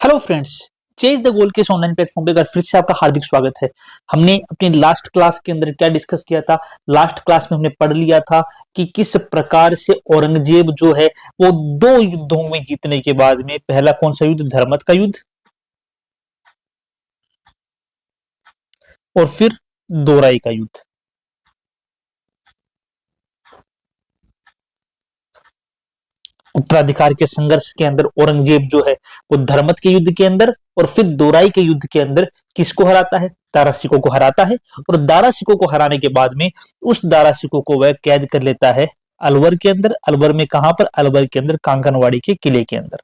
Hello friends, chase the goal के इस online platform पे एक बार फिर से आपका हार्दिक स्वागत है। हमने अपने लास्ट क्लास के अंदर क्या डिस्कस किया था। लास्ट क्लास में हमने पढ़ लिया था कि किस प्रकार से औरंगजेब जो है वो दो युद्धों में जीतने के बाद में, पहला कौन सा युद्ध, धर्मत का युद्ध, और फिर दोराई का युद्ध। उत्तराधिकार के संघर्ष के अंदर औरंगजेब जो है वो धर्मत के युद्ध के अंदर और फिर दोराई के युद्ध के अंदर किसको हराता है, दारा शिकोह को हराता है। और दारा शिकोह को हराने के बाद में उस दारा शिकोह को वह कैद कर लेता है अलवर के अंदर। अलवर में कहां पर? अलवर के अंदर कांकरवाड़ी के किले के अंदर।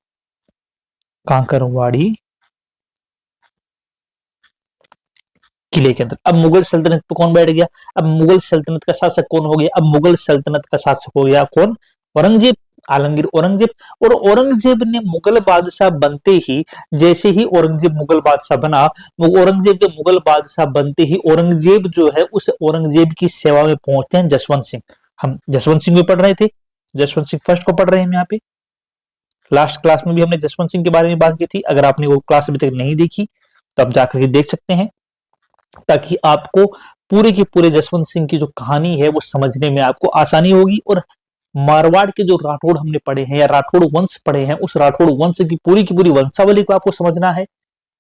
कांकरवाड़ी किले के अंदर। अब मुगल सल्तनत पर कौन बैठ गया? अब मुगल सल्तनत का शासक कौन हो गया? अब मुगल सल्तनत का शासक हो गया कौन? औरंगजेब, आलमगीर औरंगजेब। और औरंगजेब ने मुगल बादशाह बनते ही, जैसे ही औरंगजेब मुगल बादशाह बना, औरंगजेब के मुगल बादशाह बनते ही औरंगजेब जो है उस औरंगजेब की सेवा में पहुंचते हैं जसवंत सिंह। हम जसवंत सिंह भी पढ़ रहे थे, जसवंत सिंह फर्स्ट को पढ़ रहे हैं हम यहाँ पे। लास्ट क्लास में भी हमने जसवंत सिंह के बारे में बात की थी। अगर आपने वो क्लास अभी तक नहीं देखी तो आप जाकर के देख सकते हैं, ताकि आपको पूरे के पूरे जसवंत सिंह की जो कहानी है वो समझने में आपको आसानी होगी। और मारवाड़ के जो राठौड़ हमने पढ़े हैं या राठौड़ वंश पढ़े हैं, उस राठौड़ वंश की पूरी वंशावली को आपको समझना है,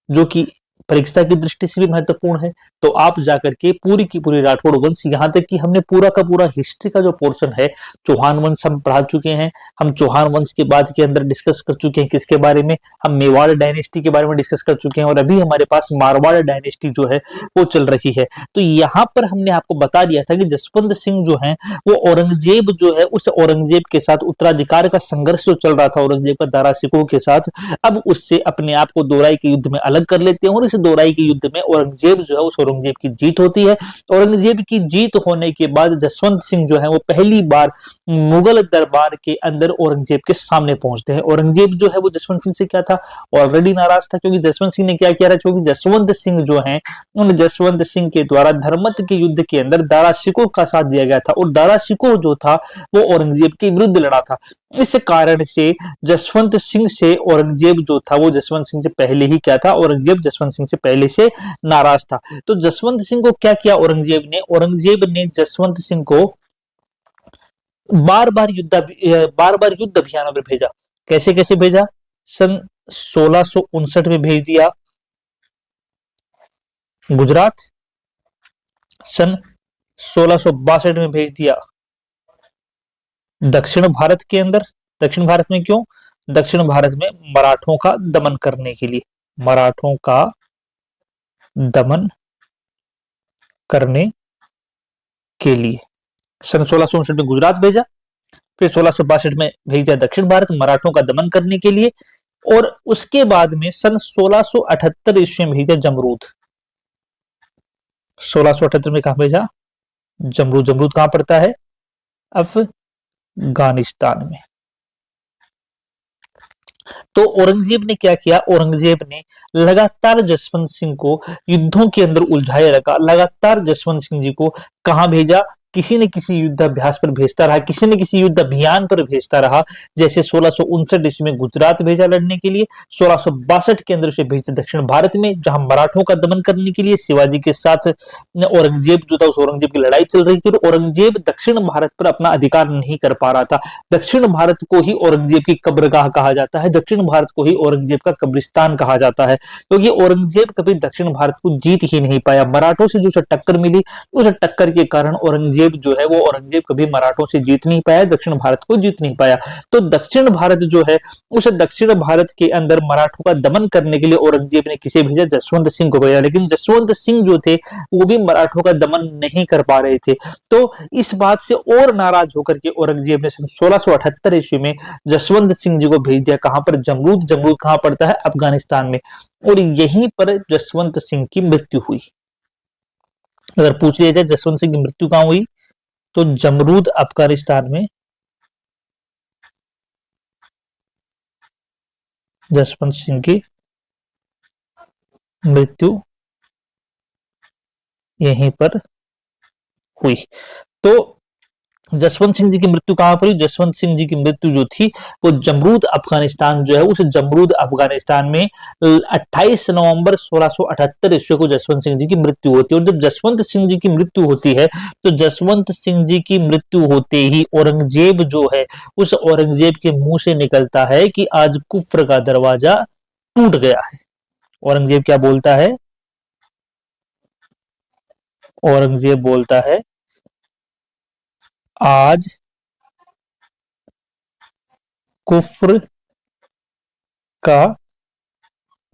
जो कि परीक्षा की दृष्टि से भी महत्वपूर्ण है। तो आप जाकर के पूरी की पूरी राठौड़ वंश, यहां तक कि हमने पूरा का पूरा हिस्ट्री का जो पोर्शन है, चौहान वंश हम पढ़ा चुके हैं। हम चौहान वंश के बाद के अंदर डिस्कस कर चुके हैं किसके बारे में? हम मेवाड़ डायनेस्टी के बारे में डिस्कस कर चुके हैं। और अभी हमारे पास मारवाड़ डायनेस्टी जो है वो चल रही है। तो यहाँ पर हमने आपको बता दिया था कि जसवंत सिंह जो है वो औरंगजेब जो है, उस औरंगजेब के साथ उत्तराधिकार का संघर्ष जो चल रहा था औरंगजेब का दारा शिकोह के साथ, अब उससे अपने आप को दोराई के युद्ध में अलग कर लेते हैं। और इस दोराई के युद्ध में औरंगजेब जो है, उस औरंगजेब की जीत होती है। औरंगजेब की जीत होने के बाद जसवंत सिंह जो है वो पहली बार मुगल दरबार के अंदर औरंगजेब के सामने पहुंचते हैं। औरंगजेब जो है वो जसवंत सिंह से क्या था, ऑलरेडी नाराज था, क्योंकि जसवंत सिंह ने क्या किया था, क्योंकि जसवंत सिंह जो है उन जसवंत सिंह के द्वारा धर्मत के युद्ध के अंदर दारा शिकोह का साथ दिया गया था। और दारा शिकोह जो था वो औरंगजेब के विरुद्ध लड़ा था। इस कारण से जसवंत सिंह से औरंगजेब जो था वो जसवंत सिंह से पहले ही क्या था, औरंगजेब जसवंत सिंह से पहले से नाराज था। तो जसवंत सिंह को क्या किया औरंगजेब ने जसवंत सिंह को बार बार युद्ध अभियानों में भेजा। कैसे कैसे भेजा? सन 1659 में भेज दिया गुजरात, सन 1662 में भेज दिया दक्षिण भारत के अंदर। दक्षिण भारत में क्यों? दक्षिण भारत में मराठों का दमन करने के लिए, मराठों का दमन करने के लिए सन 1659 में गुजरात भेजा। फिर 1662 में भेज दिया दक्षिण भारत, मराठों का दमन करने के लिए। और उसके बाद में सन 1678 ईस्वी में भेजा जमरूद। 1678 में कहा भेजा? जमरूद। जमरूद कहां पड़ता है? अफगानिस्तान में। तो औरंगजेब ने क्या किया? औरंगजेब ने लगातार जसवंत सिंह को युद्धों के अंदर उलझाए रखा। लगातार जसवंत सिंह जी को कहां भेजा? किसी न किसी युद्धाभ्यास पर भेजता रहा, किसी न किसी युद्ध अभियान पर भेजता रहा। जैसे 1659 ईस्वी में गुजरात भेजा लड़ने के लिए, 1662 के अंदर उसे भेजा दक्षिण भारत में, जहां मराठों का दमन करने के लिए शिवाजी के साथ औरंगजेब जो था, उस औरंगजेब की लड़ाई चल रही थी। तो औरंगजेब दक्षिण भारत पर अपना अधिकार नहीं कर पा रहा था। दक्षिण भारत को ही औरंगजेब की कब्रगाह कहा जाता है, दक्षिण भारत को ही औरंगजेब का कब्रिस्तान कहा जाता है, क्योंकि औरंगजेब कभी दक्षिण भारत को जीत ही नहीं पाया। मराठों से जो टक्कर मिली, उस टक्कर के कारण औरंगजेब जो है वो औरंगजेब कभी मराठों से जीत नहीं पाया, दक्षिण भारत को जीत नहीं पाया। तो दक्षिण भारत जो है, उस दक्षिण भारत के अंदर मराठों का दमन करने के लिए औरंगजेब ने किसे भेजा? जसवंत सिंह को भेजा। लेकिन जसवंत सिंह जो थे वो भी मराठों का दमन नहीं कर पा रहे थे। तो इस बात से और नाराज होकर के औरंगजेब ने सन 1678 ईस्वी में जसवंत सिंह जी को भेज दिया। कहां पर? जमरूद। जमरूद कहां पड़ता है? अफगानिस्तान में। और यहीं पर जसवंत सिंह की मृत्यु हुई। अगर पूछ लिया जाए जसवंत सिंह की मृत्यु कहां हुई, तो जमरूद अफगानिस्तान में जसवंत सिंह की मृत्यु यहीं पर हुई। तो जसवंत सिंह जी की मृत्यु कहां पर हुई? जसवंत सिंह जी की मृत्यु जो थी वो जमरूद अफगानिस्तान जो है, उस जमरूद अफगानिस्तान में 28 नवंबर 1678 ईस्वी को जसवंत सिंह जी की मृत्यु होती है। और जब जसवंत सिंह जी की मृत्यु होती है तो जसवंत सिंह जी की मृत्यु होते ही औरंगजेब जो है, उस औरंगजेब के मुंह से निकलता है कि आज कुफ्र का दरवाजा टूट गया है। औरंगजेब क्या बोलता है? औरंगजेब बोलता है आज कुफ्र का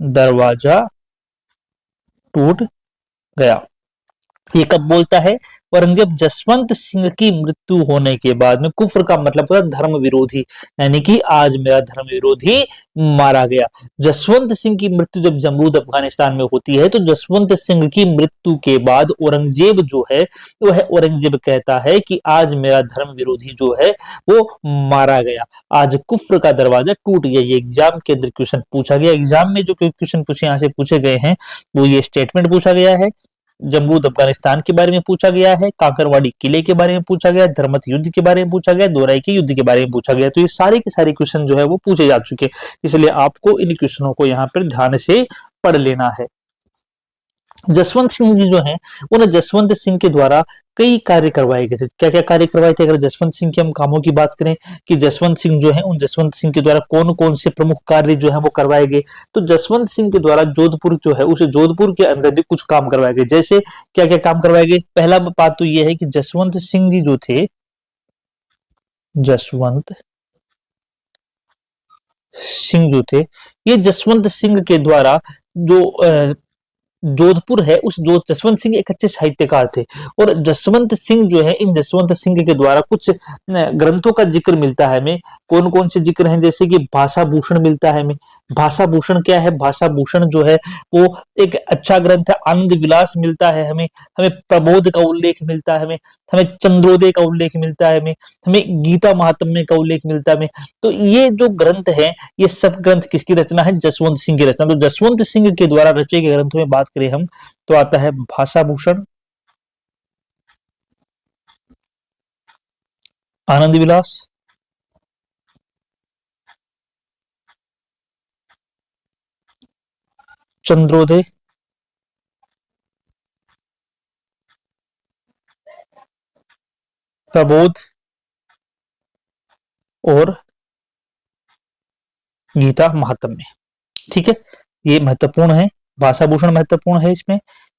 दरवाजा टूट गया। ये कब बोलता है? औरंगजेब जसवंत सिंह की मृत्यु होने के बाद में। कुफ्र का मतलब होता है धर्म विरोधी, यानी कि आज मेरा धर्म विरोधी मारा गया। जसवंत सिंह की मृत्यु जब जमरूद अफगानिस्तान में होती है तो जसवंत सिंह की मृत्यु के बाद औरंगजेब जो है वह औरंगजेब कहता है कि आज मेरा धर्म विरोधी जो है वो मारा गया, आज कुफ्र का दरवाजा टूट गया। ये एग्जाम के अंदर क्वेश्चन पूछा गया। एग्जाम में जो क्वेश्चन पूछे यहाँ से पूछे गए हैं वो ये स्टेटमेंट पूछा गया है, जमरूद अफगानिस्तान के बारे में पूछा गया है, काकरवाड़ी किले के बारे में पूछा गया, धर्मत युद्ध के बारे में पूछा गया, दोराई के युद्ध के बारे में पूछा गया। तो ये सारे के सारे क्वेश्चन जो है वो पूछे जा चुके हैं, इसलिए आपको इन क्वेश्चनों को यहाँ पर ध्यान से पढ़ लेना है। जसवंत सिंह जी जो हैं, उन जसवंत सिंह के द्वारा कई कार्य करवाए गए थे। क्या क्या कार्य करवाए थे? अगर जसवंत सिंह के हम कामों की बात करें कि जसवंत सिंह जो है, उन जसवंत सिंह के द्वारा कौन कौन से प्रमुख कार्य जो है वो करवाए गए, तो जसवंत सिंह के द्वारा जोधपुर जो है, उस जोधपुर के अंदर भी कुछ काम करवाए गए। जैसे क्या क्या काम करवाए गए? पहला बात तो यह है कि जसवंत सिंह जी जो थे, जसवंत सिंह जो थे, ये जसवंत सिंह के द्वारा जो जोधपुर है, उस जो जसवंत सिंह एक अच्छे साहित्यकार थे, और जसवंत सिंह जो है, इन जसवंत सिंह के द्वारा कुछ ग्रंथों का जिक्र मिलता है हमें। कौन कौन से जिक्र हैं? जैसे कि भाषा भूषण मिलता है हमें। भाषा भूषण क्या है? भाषा भूषण जो है वो एक अच्छा ग्रंथ है। आनंद विलास मिलता है हमें, हमें प्रबोध का उल्लेख मिलता है हमें, हमें चंद्रोदय का उल्लेख मिलता है हमें, हमें गीता महात्म्य का उल्लेख मिलता है हमें। तो ये जो ग्रंथ है, ये सब ग्रंथ किसकी रचना है? जसवंत सिंह की रचना। तो जसवंत सिंह के द्वारा रचे गए ग्रंथों में बात करें हम तो आता है भाषा भूषण, आनंद विलास, चंद्रोदय, प्रबोध और गीता महात्म्य। ठीक है, ये महत्वपूर्ण है। भाषा भूषण महत्वपूर्ण है इसमें,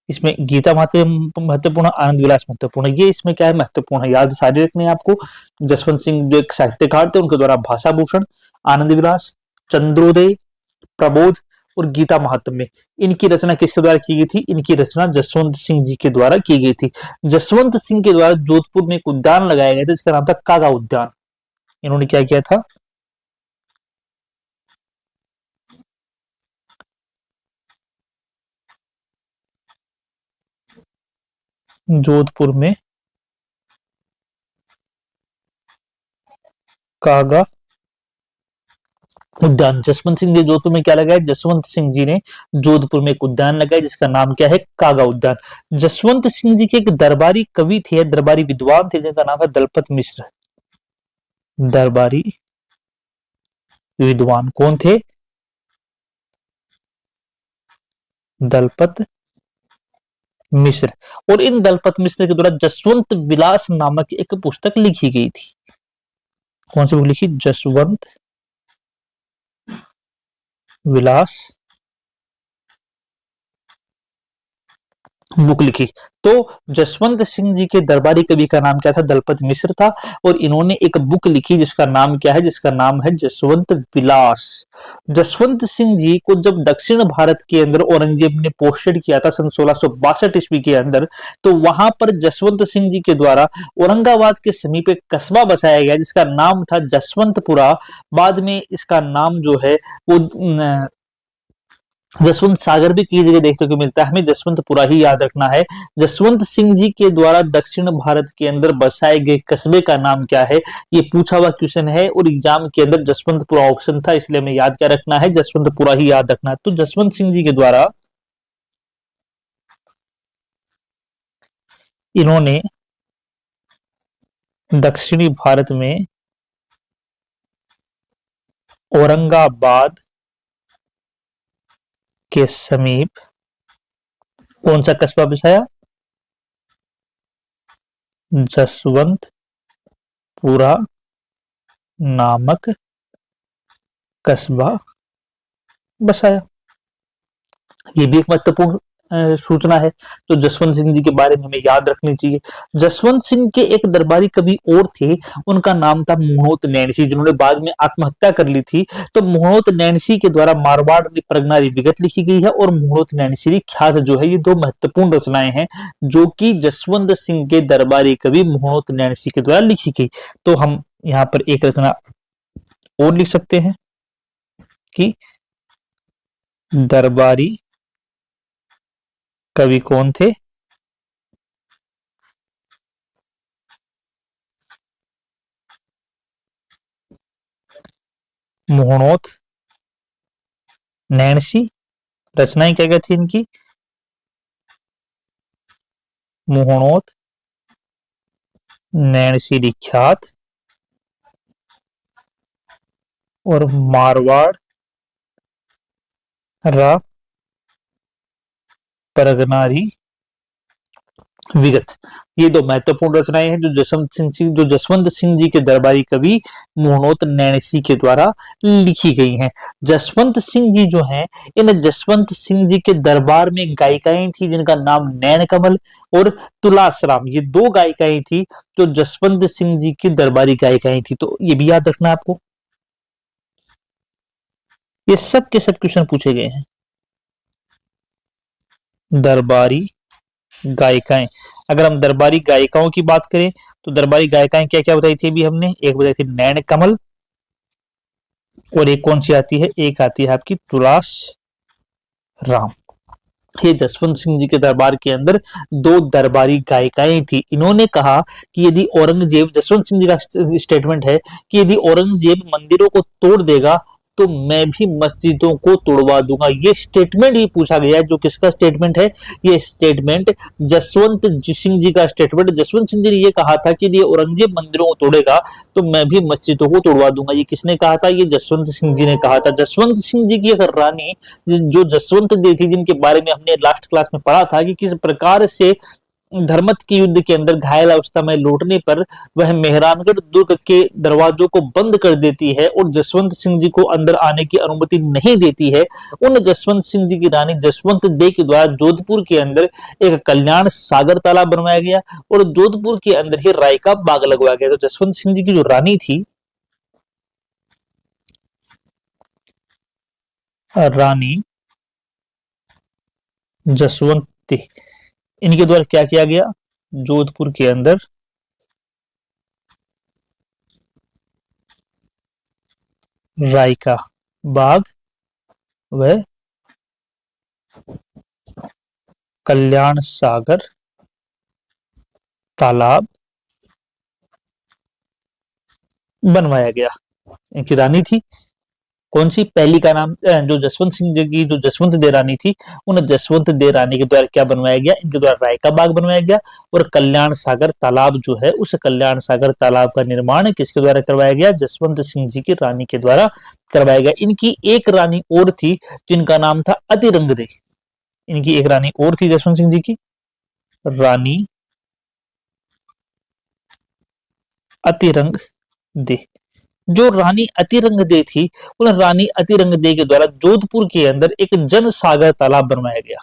इसमें गीता महात्म्य महत्वपूर्ण, आनंद विलास महत्वपूर्ण है। ये इसमें क्या है? महत्वपूर्ण है, याद सारे रखने हैं आपको। जसवंत सिंह जो एक साहित्यकार थे, उनके द्वारा भाषा भूषण, आनंद विलास, चंद्रोदय, प्रबोध और गीता महात्म्य, इनकी रचना किसके द्वारा की गई थी? इनकी रचना जसवंत सिंह जी के द्वारा की गई थी। जसवंत सिंह के द्वारा जोधपुर में एक उद्यान लगाया गया था जिसका नाम था कागा उद्यान। इन्होंने क्या किया था? जोधपुर में कागा उद्यान, जसवंत सिंह जी जोधपुर में क्या लगाया? जसवंत सिंह जी ने जोधपुर में एक उद्यान लगाया जिसका नाम क्या है? कागा उद्यान। जसवंत सिंह जी के एक दरबारी कवि थे, दरबारी विद्वान थे, जिनका नाम है दलपत मिश्र। दरबारी विद्वान कौन थे? दलपत मिश्र। और इन दलपत मिश्र के द्वारा जसवंत विलास नामक एक पुस्तक लिखी गई थी। कौन सी बुक लिखी? जसवंत विलास बुक लिखी। तो जसवंत सिंह जी के दरबारी कवि का नाम क्या था? दलपत मिश्र था। और इन्होंने एक बुक लिखी जिसका नाम क्या है? जिसका नाम है जसवंत विलास। जसवंत सिंह जी को जब दक्षिण भारत के अंदर औरंगजेब ने पोस्टेड किया था सन 1662 ईस्वी के अंदर, तो वहां पर जसवंत सिंह जी के द्वारा औरंगाबाद के समीप एक कस्बा बसाया गया जिसका नाम था जसवंतपुरा। बाद में इसका नाम जो है वो जसवंत सागर भी कई जगह देखने को मिलता है, हमें जसवंतपुरा ही याद रखना है। जसवंत सिंह जी के द्वारा दक्षिण भारत के अंदर बसाए गए कस्बे का नाम क्या है? ये पूछा हुआ क्वेश्चन है और एग्जाम के अंदर जसवंतपुरा ऑप्शन था, इसलिए हमें याद क्या रखना है? जसवंतपुरा ही याद रखना है। तो जसवंत सिंह जी के द्वारा इन्होंने दक्षिणी भारत में औरंगाबाद के समीप कौन सा कस्बा बसाया? जसवंतपुरा नामक कस्बा बसाया। ये भी एक महत्वपूर्ण सूचना है तो जसवंत सिंह जी के बारे में हमें याद रखनी चाहिए। जसवंत सिंह के एक दरबारी कवि और थे, उनका नाम था मोहनोत नैणसी, जिन्होंने बाद में आत्महत्या कर ली थी। तो मोहनोत नैणसी के द्वारा मारवाड़ प्रगनारी विगत लिखी गई है और मोहनोत नैणसी ख्यात जो है, ये दो महत्वपूर्ण रचनाएं हैं जो कि जसवंत सिंह के दरबारी कवि मोहनोत नैणसी के द्वारा लिखी गई। तो हम यहाँ पर एक रचना और लिख सकते हैं कि दरबारी कवि कौन थे? मोहनोत नैणसी। रचनाएं क्या क्या थी इनकी? मोहनोत नैणसी विख्यात और मारवाड़ रा परगनारी विगत। ये दो महत्वपूर्ण रचनाएं हैं जो जसवंत सिंह जी के दरबारी कवि मोहनोत नैणसी के द्वारा लिखी गई हैं। जसवंत सिंह जी जो हैं, इन जसवंत सिंह जी के दरबार में गायिकाएं थी जिनका नाम नैन कमल और तुलासराम, ये दो गायिकाएं थी जो जसवंत सिंह जी की दरबारी गायिकाएं थी। तो ये भी याद रखना है आपको, ये सब के सब क्वेश्चन पूछे गए हैं। दरबारी गायिकाएं, अगर हम दरबारी गायिकाओं की बात करें तो दरबारी गायिकाएं क्या क्या बताई थी अभी हमने? एक बताई थी नैन कमल और एक कौन सी आती है? एक आती है आपकी तुलास राम। ये जसवंत सिंह जी के दरबार के अंदर दो दरबारी गायिकाएं थी। इन्होंने कहा कि यदि औरंगजेब, जसवंत सिंह जी का स्टेटमेंट है कि यदि औरंगजेब मंदिरों को तोड़ देगा तो मैं भी मस्जिदों को तोड़वा दूंगा। ये स्टेटमेंट भी पूछा गया है। जो किसका स्टेटमेंट है? ये स्टेटमेंट जसवंत सिंह जी का स्टेटमेंट। जसवंत सिंह जी ने ये कहा था कि यदि औरंगजेब मंदिरों को तोड़ेगा तो मैं भी मस्जिदों को तोड़वा दूंगा। ये किसने कहा था? ये जसवंत सिंह जी ने कहा था। जसवंत सिंह जी की एक रानी जो जसवंत देव थी, जिनके बारे में हमने लास्ट क्लास में पढ़ा था कि किस प्रकार से धर्मत के युद्ध के अंदर घायल अवस्था में लौटने पर वह मेहरानगढ़ दुर्ग के दरवाजों को बंद कर देती है और जसवंत सिंह जी को अंदर आने की अनुमति नहीं देती है। उन जसवंत सिंह जी की रानी जसवंत दे के द्वारा जोधपुर के अंदर एक कल्याण सागर तालाब बनवाया गया और जोधपुर के अंदर ही राय का बाग लगवाया गया। तो जसवंत सिंह जी की जो रानी थी, रानी जसवंती, इनके द्वारा क्या किया गया? जोधपुर के अंदर राय का बाग व कल्याण सागर तालाब बनवाया गया। इनकी रानी थी कौन सी? पहली का नाम जो जसवंत सिंह जी की जो जसवंत दे रानी थी, उन जसवंत दे रानी के द्वारा क्या बनवाया गया? इनके द्वारा राय का बाग बनवाया गया और कल्याण सागर तालाब जो है, उस कल्याण सागर तालाब का निर्माण किसके द्वारा करवाया गया? जसवंत सिंह जी की रानी के द्वारा करवाया गया। इनकी एक रानी और थी जिनका नाम था अतिरंग दे। इनकी एक रानी और थी जसवंत सिंह जी की, रानी अतिरंग दे। जो रानी अतिरंग दे थी, उन रानी अतिरंग दे के द्वारा जोधपुर के अंदर एक जन सागर तालाब बनवाया गया।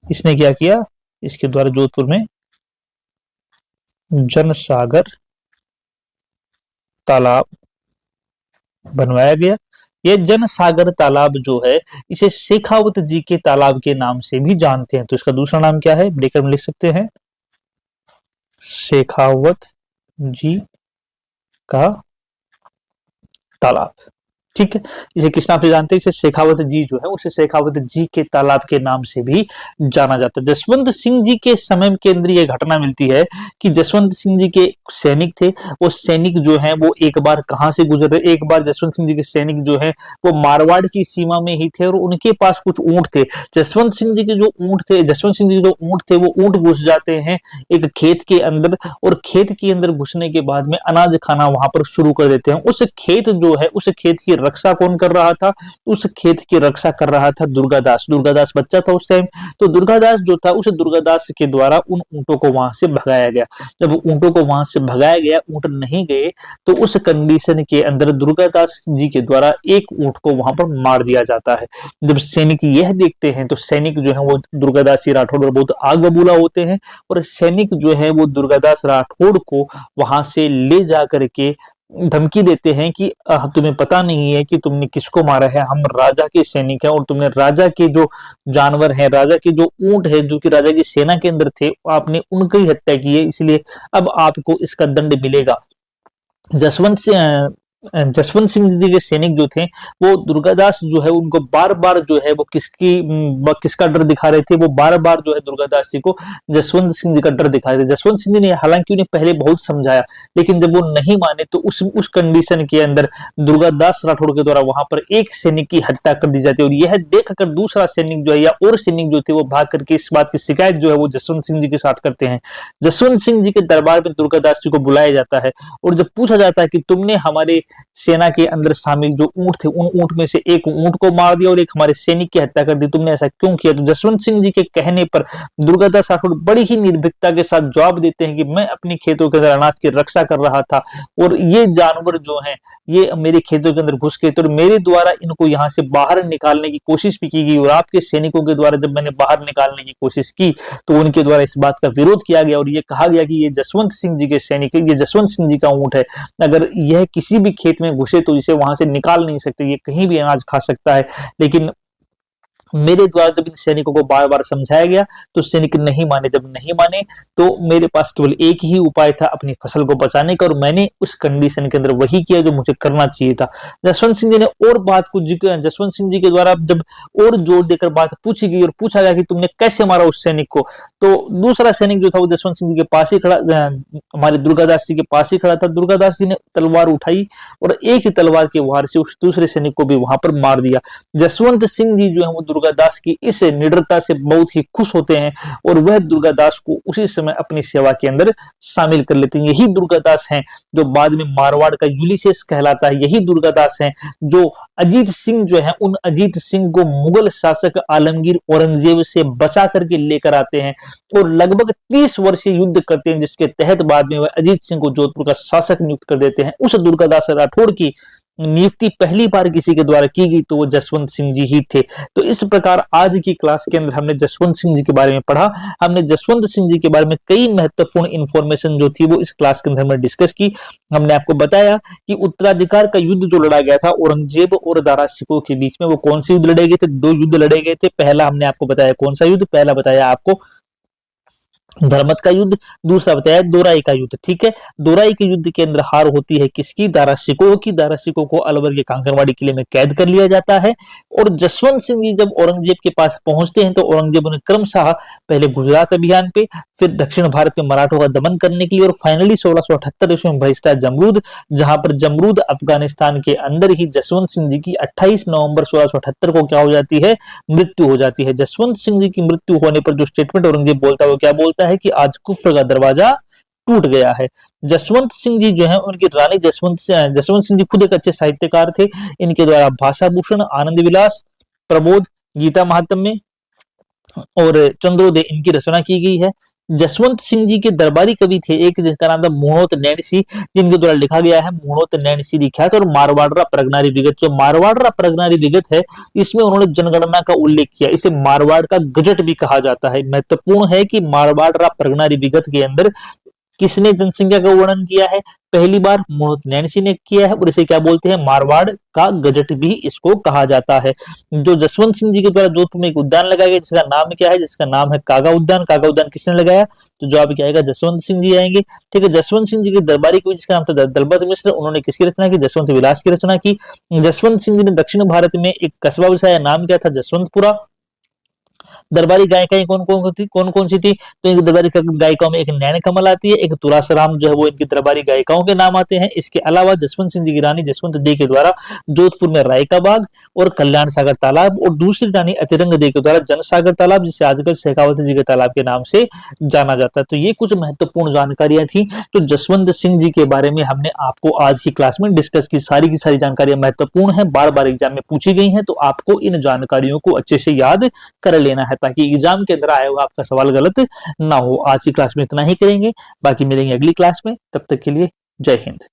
इसने क्या किया? इसके द्वारा जोधपुर में जन सागर तालाब बनवाया गया। यह जन सागर तालाब जो है, इसे शेखावत जी के तालाब के नाम से भी जानते हैं। तो इसका दूसरा नाम क्या है? ब्रेकर में लिख सकते हैं, शेखावत जी का तालाब। ठीक है, इसे किस नाम से जानते हैं? इसे शेखावत जी जो है उसे शेखावत जी के तालाब के नाम से भी जाना जाता है। जसवंत सिंह जी के समय के अंदर ये घटना मिलती है कि जसवंत सिंह जी के सैनिक थे, वो सैनिक जो है वो एक बार कहां से गुजर रहे, एक बार जसवंत सिंह जी के सैनिक जो है वो मारवाड़ की सीमा में ही थे और उनके पास कुछ ऊंट थे। जसवंत सिंह जी के जो ऊंट थे, जसवंत सिंह जी के जो ऊंट थे वो ऊंट घुस जाते हैं एक खेत के अंदर, और खेत के अंदर घुसने के बाद में अनाज खाना वहां पर शुरू कर देते हैं। उस खेत जो है, उस खेत की रक्षा कौन कर रहा था? उस खेत की रक्षा कर रहा था दुर्गादास। दुर्गादास बच्चा था उस टाइम, तो दुर्गादास जो था उस दुर्गादास के द्वारा उन ऊंटों को वहां से भगाया गया। जब ऊंटों को वहां से भगाया गया, ऊंट नहीं गए, तो उस कंडीशन के अंदर दुर्गादास जी के द्वारा एक ऊंट को वहां पर मार दिया जाता है। जब सैनिक यह देखते हैं तो सैनिक जो है वो दुर्गादास जी राठौड़ बहुत आग बबूला होते हैं, और सैनिक जो है वो दुर्गादास राठौड़ को वहां से ले जा करके धमकी देते हैं कि तुम्हें पता नहीं है कि तुमने किसको मारा है, हम राजा के सैनिक हैं और तुमने राजा के जो जानवर हैं, राजा के जो ऊंट है जो कि राजा की सेना के अंदर थे, आपने उनकी हत्या की है, इसलिए अब आपको इसका दंड मिलेगा। जसवंत सिंह जसवंत सिंह जी के सैनिक जो थे वो दुर्गादास जो है उनको बार बार जो है वो किसका डर दिखा रहे थे, वो बार बार जो है दुर्गादास जी को जसवंत सिंह जी का डर दिखा रहे थे। जसवंत सिंह जी ने हालांकि उन्हें पहले बहुत समझाया, लेकिन जब वो नहीं माने तो उस कंडीशन के अंदर दुर्गादास राठौड़ के द्वारा वहां पर एक सैनिक की हत्या कर दी जाती है, और यह देखकर दूसरा सैनिक जो है या और सैनिक जो थे वो भाग करके इस बात की शिकायत जो है वो जसवंत सिंह जी के साथ करते हैं। जसवंत सिंह जी के दरबार में दुर्गादास जी को बुलाया जाता है, और जब पूछा जाता है कि तुमने हमारे सेना के अंदर शामिल जो ऊंट थे उन ऊंट में से एक ऊंट को मार दिया और एक हमारे सैनिक की हत्या कर दी, तुमने ऐसा क्यों किया? तो जसवंत सिंह जी के कहने पर दुर्गादास राठौड़ बड़ी ही निर्भीकता के साथ जवाब देते हैं कि मैं अपनी खेतों के अंदर अनाज की रक्षा कर रहा था, और ये जानवर जो हैं ये मेरे खेतों के अंदर घुस गए, तो मेरे द्वारा इनको यहाँ से बाहर निकालने की कोशिश भी की गई, और आपके सैनिकों के द्वारा जब मैंने बाहर निकालने की कोशिश की तो उनके द्वारा इस बात का विरोध किया गया, और ये कहा गया कि ये जसवंत सिंह जी के सैनिक, ये जसवंत सिंह जी का ऊंट है, अगर यह किसी भी खेत में घुसे तो इसे वहां से निकाल नहीं सकते, ये कहीं भी अनाज खा सकता है। लेकिन मेरे द्वारा जब इन सैनिकों को बार बार समझाया गया तो सैनिक नहीं माने, जब नहीं माने तो मेरे पास केवल एक ही उपाय था अपनी फसल को बचाने का, और मैंने उस कंडीशन के अंदर वही किया जो मुझे करना चाहिए था। जसवंत सिंह जी ने और बात को जसवंत सिंह जी के द्वारा जब और जोर देकर बात पूछी गई और पूछा गया कि तुमने कैसे मारा उस सैनिक को, तो दूसरा सैनिक जो था वो जसवंत सिंह जी के पास ही खड़ा, हमारे दुर्गादास जी के पास ही खड़ा था। दुर्गादास जी ने तलवार उठाई और एक ही तलवार के वार से उस दूसरे सैनिक को भी वहां पर मार दिया। जसवंत सिंह जी जो है वो दुर्गादास की इस निडरता से बहुत ही खुश होते हैं, और वह दुर्गादास को उसी समय अपनी सेवा के अंदर शामिल कर लेते हैं। यही दुर्गादास हैं जो बाद में मारवाड़ का यूलिसेस कहलाता है, यही दुर्गादास हैं जो अजीत सिंह जो है उन अजीत सिंह को मुगल शासक आलमगीर औरंगजेब से बचा करके लेकर आते हैं और लगभग 30 वर्षीय युद्ध करते हैं, जिसके तहत बाद में वह अजीत सिंह को जोधपुर का शासक नियुक्त कर देते हैं। उस दुर्गादास राठौड़ की नियुक्ति पहली बार किसी के द्वारा की गई तो वो जसवंत सिंह जी ही थे। तो इस प्रकार आज की क्लास के अंदर हमने जसवंत सिंह जी के बारे में पढ़ा। हमने जसवंत सिंह जी के बारे में कई महत्वपूर्ण इंफॉर्मेशन जो थी वो इस क्लास के अंदर हमने डिस्कस की। हमने आपको बताया कि उत्तराधिकार का युद्ध जो लड़ा गया था औरंगजेब और दारा शिकोह के बीच में, वो कौन से युद्ध लड़े गए थे? 2 युद्ध लड़े गए थे। पहला हमने आपको बताया कौन सा युद्ध, पहला बताया आपको धर्मत का युद्ध, दूसरा बताया दोराई का युद्ध। ठीक है, दोराई के युद्ध के अंदर हार होती है किसकी? दारा शिकोह की। दारा शिकोह को अलवर के कांकरवाड़ी किले में कैद कर लिया जाता है, और जसवंत सिंह जी जब औरंगजेब के पास पहुंचते हैं तो औरंगजेब उन्हें क्रमशः पहले गुजरात अभियान पे, फिर दक्षिण भारत में मराठों का दमन करने के लिए, और फाइनली 1678 ईस्वी में भेजता जमरूद, जहां पर जमरूद अफगानिस्तान के अंदर ही जसवंत सिंह जी की 28 नवंबर 1678 को क्या हो जाती है? मृत्यु हो जाती है। जसवंत सिंह जी की मृत्यु होने पर जो स्टेटमेंट औरंगजेब बोलता है वो क्या बोलता है कि आज कुफ्र का दरवाजा टूट गया है। जसवंत सिंह जी जो है उनकी रानी जसवंत सिंह जी खुद एक अच्छे साहित्यकार थे। इनके द्वारा भाषा भूषण, आनंद विलास, प्रबोध, गीता महात्म्य और चंद्रोदय इनकी रचना की गई है। जसवंत सिंह जी के दरबारी कवि थे एक जिसका नाम था मुहणोत नैणसी, जिनके द्वारा लिखा गया है मुहणोत नैणसी लिख्यात और मारवाड़रा प्रगनारी विगत। जो मारवाड़रा प्रगनारी विगत है इसमें उन्होंने जनगणना का उल्लेख किया, इसे मारवाड़ का गजट भी कहा जाता है। महत्वपूर्ण है कि मारवाड़रा प्रगनारी विगत के अंदर किसने जनसंख्या का वर्णन किया है? पहली बार मोहित नैन्सी ने किया है और इसे क्या बोलते हैं? मारवाड़ का गजट भी इसको कहा जाता है। जो जसवंत सिंह जी के द्वारा जोधपुर में एक उद्यान लगाया गया जिसका नाम क्या है? जिसका नाम है कागा उद्यान। कागा उद्यान किसने लगाया? तो जवाब क्या आएगा? जसवंत सिंह जी आएंगे। ठीक है, जसवंत सिंह जी के दरबारी कवि जिसका नाम था दलपत मिश्र, उन्होंने किसकी रचना की? जसवंत विलास की रचना की। जसवंत सिंह जी ने दक्षिण भारत में एक कस्बा बसाया, नाम क्या था? जसवंतपुरा। दरबारी गायिकाएं कौन कौन सी थी? तो इनकी दरबारी गायिकाओं में एक नैन कमल आती है, एक तुलासराम जो है वो इनकी दरबारी गायिकाओं के नाम आते हैं। इसके अलावा जसवंत सिंह जी की रानी जसवंत दे के द्वारा जोधपुर में राय का बाग और कल्याण सागर तालाब, और दूसरी रानी अतिरंग दे के द्वारा जनसागर तालाब, जिसे आजकल शेखावत जी के तालाब के नाम से जाना जाता है। तो ये कुछ महत्वपूर्ण जानकारियां थी तो जसवंत सिंह जी के बारे में हमने आपको आज की क्लास में डिस्कस की। सारी जानकारियां महत्वपूर्ण है, बार बार एग्जाम में पूछी गई हैं, तो आपको इन जानकारियों को अच्छे से याद कर लेना है ताकि एग्जाम के अंदर आया हुआ आपका सवाल गलत ना हो। आज की क्लास में इतना ही करेंगे, बाकी मिलेंगे अगली क्लास में, तब तक के लिए जय हिंद।